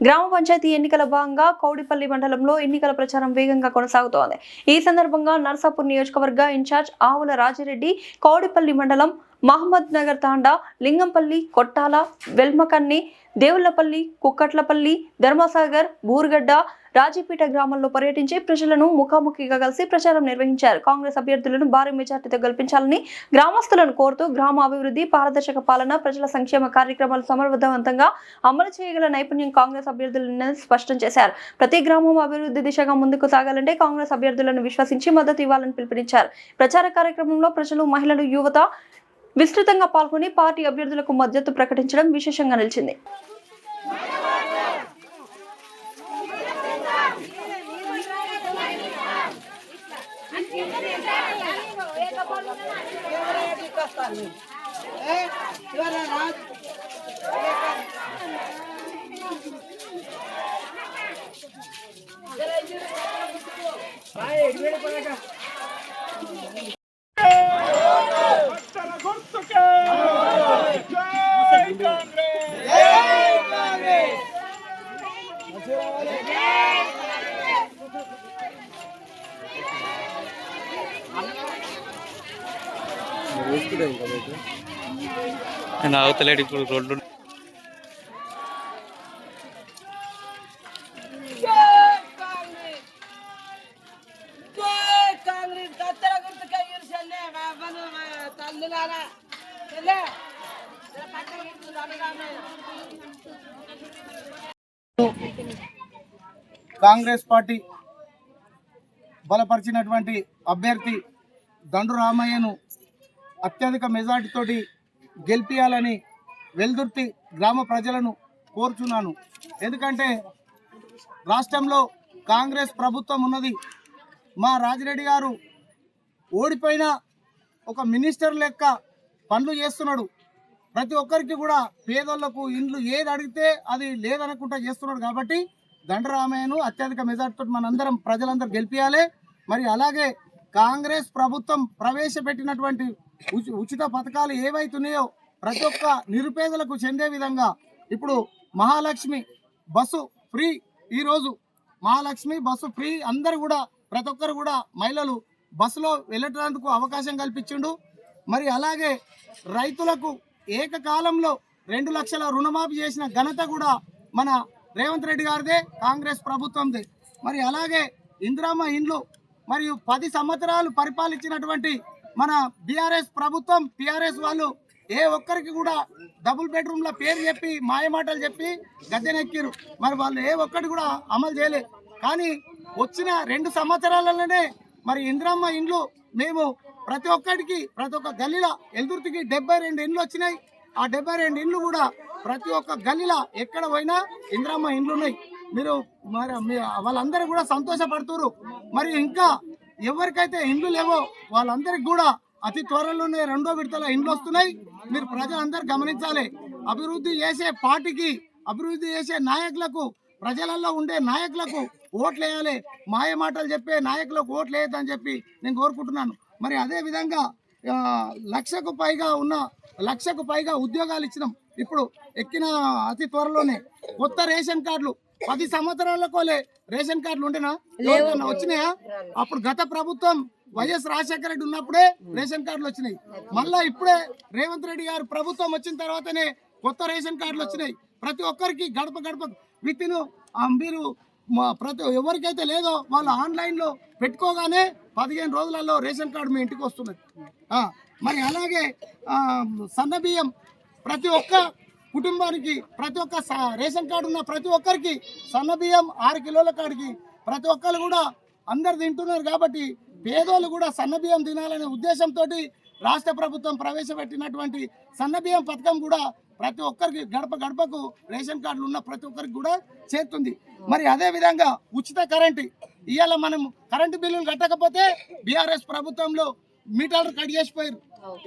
గ్రామ పంచాయతీ ఎన్నికల భాగంగా కౌడిపల్లి మండలంలో ఎన్నికల ప్రచారం వేగంగా కొనసాగుతోంది. ఈ సందర్భంగా నర్సాపూర్ నియోజకవర్గ ఇన్ఛార్జ్ ఆవుల రాజిరెడ్డి కౌడిపల్లి మండలం మహమ్మద్ నగర్ తాండా, లింగంపల్లి, కొట్టాల, వెల్మకన్ని, దేవుళ్లపల్లి, కుక్కట్లపల్లి, ధర్మసాగర్, బూర్గడ్డ, రాజీపేట గ్రామాల్లో పర్యటించి ప్రజలను ముఖాముఖిగా కలిసి ప్రచారం నిర్వహించారు. కాంగ్రెస్ అభ్యర్థులను భారీ మెజార్టీతో గెలిపించాలని గ్రామస్తులను కోరుతూ గ్రామ అభివృద్ధి, పారదర్శక పాలన, ప్రజల సంక్షేమ కార్యక్రమాలు సమర్థవంతంగా అమలు చేయగల నైపుణ్యం కాంగ్రెస్ అభ్యర్థులను స్పష్టం చేశారు. ప్రతి గ్రామం అభివృద్ధి దిశగా ముందుకు సాగాలంటే కాంగ్రెస్ అభ్యర్థులను విశ్వసించి మద్దతు ఇవ్వాలని పిలుపునిచ్చారు. ప్రచార కార్యక్రమంలో ప్రజలు, మహిళలు, యువత విస్తృతంగా పాల్గొని పార్టీ అభ్యర్థులకు మద్దతు ప్రకటించడం విశేషంగా నిలిచింది. అవతలేడు ఇప్పుడు రోడ్డు కాంగ్రెస్ పార్టీ బలపరిచినటువంటి అభ్యర్థి దండు రామయ్యను అత్యధిక మెజార్టీతోటి గెలిపించాలని వెల్దుర్తి గ్రామ ప్రజలను కోరుచున్నాను. ఎందుకంటే రాష్ట్రంలో కాంగ్రెస్ ప్రభుత్వం ఉన్నది. మా రాజిరెడ్డి గారు ఓడిపోయిన ఒక మినిస్టర్ లెక్క పనులు చేస్తున్నాడు. ప్రతి ఒక్కరికి కూడా పేదోళ్లకు ఇండ్లు ఏది అడిగితే అది లేదనుకుంటా చేస్తున్నాడు. కాబట్టి దండరామయ్యను అత్యధిక మెజార్టీతో మనందరం ప్రజలందరూ గెలిపించాలి. మరి అలాగే కాంగ్రెస్ ప్రభుత్వం ప్రవేశపెట్టినటువంటి ఉచిత పథకాలు ఏవైతున్నాయో ప్రతి ఒక్క నిరుపేదలకు చెందే విధంగా ఇప్పుడు మహాలక్ష్మి బస్సు ఫ్రీ, ఈరోజు మహాలక్ష్మి బస్సు ఫ్రీ, అందరూ కూడా ప్రతి ఒక్కరు కూడా మహిళలు బస్సులో వెళ్ళటానికి అవకాశం కల్పించిండు. మరి అలాగే రైతులకు ఏకకాలంలో 2 లక్షల రుణమాఫీ చేసిన ఘనత కూడా మన రేవంత్ రెడ్డి గారిదే, కాంగ్రెస్ ప్రభుత్వందే. మరి అలాగే ఇందిరమ్మ ఇండ్లు మరియు 10 సంవత్సరాలు పరిపాలించినటువంటి మన బీఆర్ఎస్ ప్రభుత్వం, టీఆర్ఎస్ వాళ్ళు ఏ ఒక్కరికి కూడా డబుల్ బెడ్రూమ్ల పేరు చెప్పి మాయమాటలు చెప్పి గద్దెనెక్కిరు. మరి వాళ్ళు ఏ ఒక్కటి కూడా అమలు చేయలేదు. కానీ వచ్చిన 2 సంవత్సరాలలోనే మరి ఇందిరమ్మ ఇండ్లు మేము ప్రతి ఒక్కటికి, ప్రతి ఒక్క గల్లీలో ఎల్దుర్తికి 72 ఇండ్లు వచ్చినాయి. ఆ 72 ఇండ్లు కూడా ప్రతి ఒక్క గల్లీలో ఎక్కడ పోయినా ఇందిరమ్మ ఇండ్లు ఉన్నాయి. మీరు మరి వాళ్ళందరూ కూడా సంతోషపడుతున్నారు. మరి ఇంకా ఎవరికైతే ఇండ్లు లేవో వాళ్ళందరికీ కూడా అతి త్వరలోనే 2వ విడతల ఇండ్లు వస్తున్నాయి. మీరు ప్రజలందరూ గమనించాలి. అభివృద్ధి చేసే పార్టీకి, అభివృద్ధి చేసే నాయకులకు, ప్రజలలో ఉండే నాయకులకు ఓట్లు వేయాలి. మాయ మాటలు చెప్పే నాయకులకు ఓట్లు వేయద్దని చెప్పి నేను కోరుకుంటున్నాను. మరి అదేవిధంగా 1,00,000కు పైగా ఉద్యోగాలు ఇచ్చినాం. ఇప్పుడు ఎక్కిన అతి త్వరలోనే కొత్త రేషన్ కార్డులు 10 సంవత్సరాలకోలే రేషన్ కార్డులు ఉండేనా, వచ్చినాయా? అప్పుడు గత ప్రభుత్వం వైఎస్ రాజశేఖర రెడ్డి ఉన్నప్పుడే రేషన్ కార్డులు వచ్చినాయి. మళ్ళా ఇప్పుడే రేవంత్ రెడ్డి గారు ప్రభుత్వం వచ్చిన తర్వాతనే కొత్త రేషన్ కార్డులు వచ్చినాయి. ప్రతి ఒక్కరికి గడప గడప విత్తిను మీరు ప్రతి ఎవరికైతే లేదో వాళ్ళు ఆన్లైన్లో పెట్టుకోగానే 15 రోజులలో రేషన్ కార్డు మీ ఇంటికి వస్తున్నది. మరి అలాగే సన్న బియ్యం ప్రతి ఒక్క కుటుంబానికి, ప్రతి ఒక్క రేషన్ కార్డు ఉన్న ప్రతి ఒక్కరికి సన్న బియ్యం 6 కిలోల కాడికి ప్రతి ఒక్కరు కూడా అందరు తింటున్నారు. కాబట్టి పేదోళ్ళు కూడా సన్న బియ్యం తినాలనే ఉద్దేశంతో రాష్ట్ర ప్రభుత్వం ప్రవేశపెట్టినటువంటి సన్న బియ్యం పథకం కూడా ప్రతి ఒక్కరికి గడప గడపకు రేషన్ కార్డులు ఉన్న ప్రతి ఒక్కరికి కూడా చేరుతుంది. మరి అదేవిధంగా ఉచిత కరెంటు, ఇవాళ మనం కరెంటు బిల్లులు కట్టకపోతే బీఆర్ఎస్ ప్రభుత్వంలో మీటర్లు కట్ చేసిపోయారు,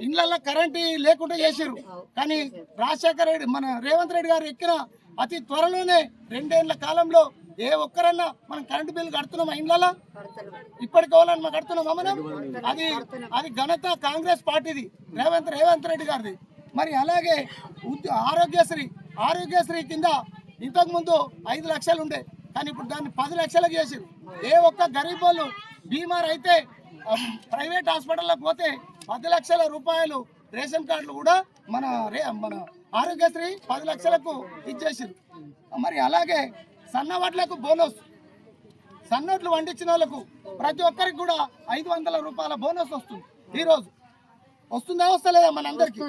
ఇళ్లలో కరెంటు లేకుండా చేశారు. కానీ రాజశేఖర రెడ్డి, మన రేవంత్ రెడ్డి గారు ఎక్కిన అతి త్వరలోనే 2 ఏళ్ల కాలంలో ఏ ఒక్కరన్నా మనం కరెంటు బిల్లు కడుతున్నామా? ఇళ్లలో ఇప్పటికోవాలని మనం కడుతున్నామా? మనం అది ఘనత కాంగ్రెస్ పార్టీది, రేవంత్ రెడ్డి గారిది. మరి అలాగే ఆరోగ్యశ్రీ కింద ఇంతకుముందు 5 లక్షలు ఉండే, కానీ ఇప్పుడు దాన్ని 10 లక్షలకు చేసారు. ఏ ఒక్క గరీబ్ వాళ్ళు బీమార్ అయితే ప్రైవేట్ హాస్పిటల్లోకి పోతే 10 లక్షల రూపాయలు రేషన్ కార్డులు కూడా మన ఆరోగ్యశ్రీ 10 లక్షలకు ఇచ్చేసారు. మరి అలాగే సన్నవడ్లకు బోనస్, సన్నోట్లు వండించిన వాళ్ళకు ప్రతి ఒక్కరికి కూడా 500 రూపాయల బోనస్ వస్తుంది. ఈరోజు వస్తుందా వస్తలేదా మనందరికీ?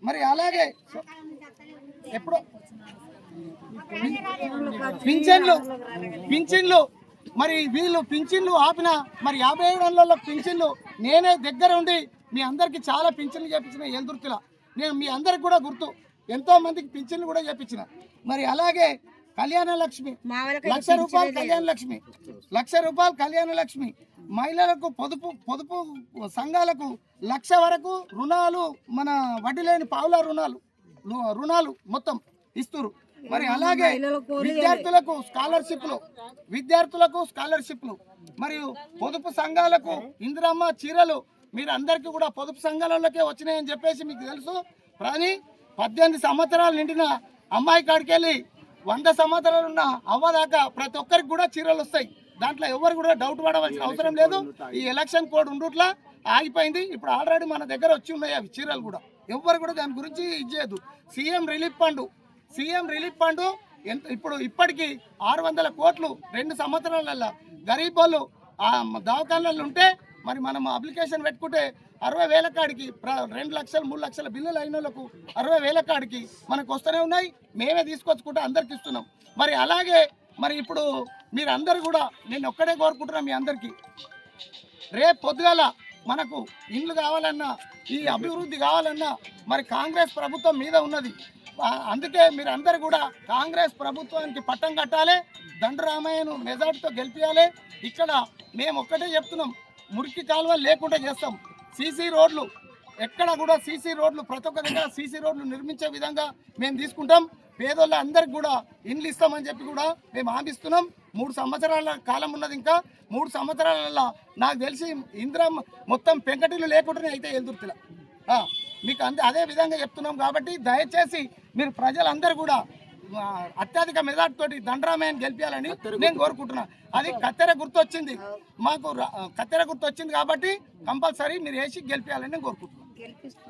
మరి అలాగే ఎప్పుడు పింఛన్లు మరి వీళ్ళు పింఛన్లు ఆపిన మరి 57 ఏళ్లలో పింఛన్లు నేనే దగ్గర ఉండి మీ అందరికి చాలా పింఛన్లు చేపించిన ఎల్దుర్తిలా. నేను మీ అందరికి కూడా గుర్తు, ఎంతో మందికి పింఛన్లు కూడా చేపించిన. మరి అలాగే కళ్యాణ లక్ష్మి, 1,00,000 రూపాయలు కళ్యాణ లక్ష్మి, 1,00,000 రూపాయలు కళ్యాణ లక్ష్మి. మహిళలకు పొదుపు సంఘాలకు 1,00,000 వరకు రుణాలు, మన వడ్డీ లేని పావుల రుణాలు మొత్తం ఇస్తున్నారు. మరి అలాగే విద్యార్థులకు స్కాలర్షిప్లు మరియు పొదుపు సంఘాలకు ఇందిరమ్మ చీరలు మీరు అందరికీ కూడా పొదుపు సంఘాలలోకే వచ్చినాయని చెప్పేసి మీకు తెలుసు. కానీ 18 సంవత్సరాలు నిండిన అమ్మాయి కాడికి వెళ్ళి 100 సంవత్సరాలు ఉన్న అవ్వదాకా ప్రతి ఒక్కరికి కూడా చీరలు వస్తాయి. దాంట్లో ఎవరు కూడా డౌట్ పడవలసిన అవసరం లేదు. ఈ ఎలక్షన్ కోడ్ ఉండుట్లా ఆగిపోయింది. ఇప్పుడు ఆల్రెడీ మన దగ్గర వచ్చి ఉన్నాయి అవి చీరలు కూడా. ఎవరు కూడా దాని గురించి ఇచ్చేయద్దు. సీఎం రిలీఫ్ ఫండ్ ఇప్పటికీ 600 కోట్లు 2 సంవత్సరాలలో గరీబ్ వాళ్ళు దవాఖానాలు ఉంటే మరి మనం అప్లికేషన్ పెట్టుకుంటే 60,000 కాడికి 2 లక్షలు 3 లక్షల బిల్లులు అయిన వాళ్ళకు 60,000 కాడికి మనకు వస్తూనే ఉన్నాయి. మేమే తీసుకొచ్చుకుంటే అందరికి ఇస్తున్నాం. మరి అలాగే మరి ఇప్పుడు మీరు అందరు కూడా నేను ఒక్కడే కోరుకుంటున్నాను మీ అందరికీ, రేపు పొద్దుగాల మనకు ఇండ్లు కావాలన్నా ఈ అభివృద్ధి కావాలన్నా మరి కాంగ్రెస్ ప్రభుత్వం మీద ఉన్నది. అందుకే మీరు అందరు కూడా కాంగ్రెస్ ప్రభుత్వానికి పట్టం కట్టాలి, దండరామయ్యను మెజార్టీతో గెలిపించాలి. ఇక్కడ మేము ఒక్కటే చెప్తున్నాం, మురికి కాలువలు లేకుండా చేస్తాం. సీసీ రోడ్లు ఎక్కడ కూడా సీసీ రోడ్లు ప్రతి ఒక్క దగ్గర సీసీ రోడ్లు నిర్మించే విధంగా మేము తీసుకుంటాం. పేదోళ్ళ అందరికి కూడా ఇండ్లు ఇస్తామని చెప్పి కూడా మేము హామీస్తున్నాం. 3 సంవత్సరాల కాలం ఉన్నది. ఇంకా 3 సంవత్సరాలలో నాకు తెలిసి ఇందిరా మొత్తం పెంకటిల్లు లేకుండానే అయితే ఎల్దుర్తిలా మీకు అదే విధంగా చెప్తున్నాం. కాబట్టి దయచేసి మీరు ప్రజలందరూ కూడా అత్యధిక మెజార్టీతోటి దండరామయ్యని గెలిపించాలని నేను కోరుకుంటున్నాను. అది కత్తెర గుర్తొచ్చింది, మాకు కత్తెర గుర్తొచ్చింది కాబట్టి కంపల్సరీ మీరు వేసి గెలిపించాలని నేను కోరుకుంటున్నాను.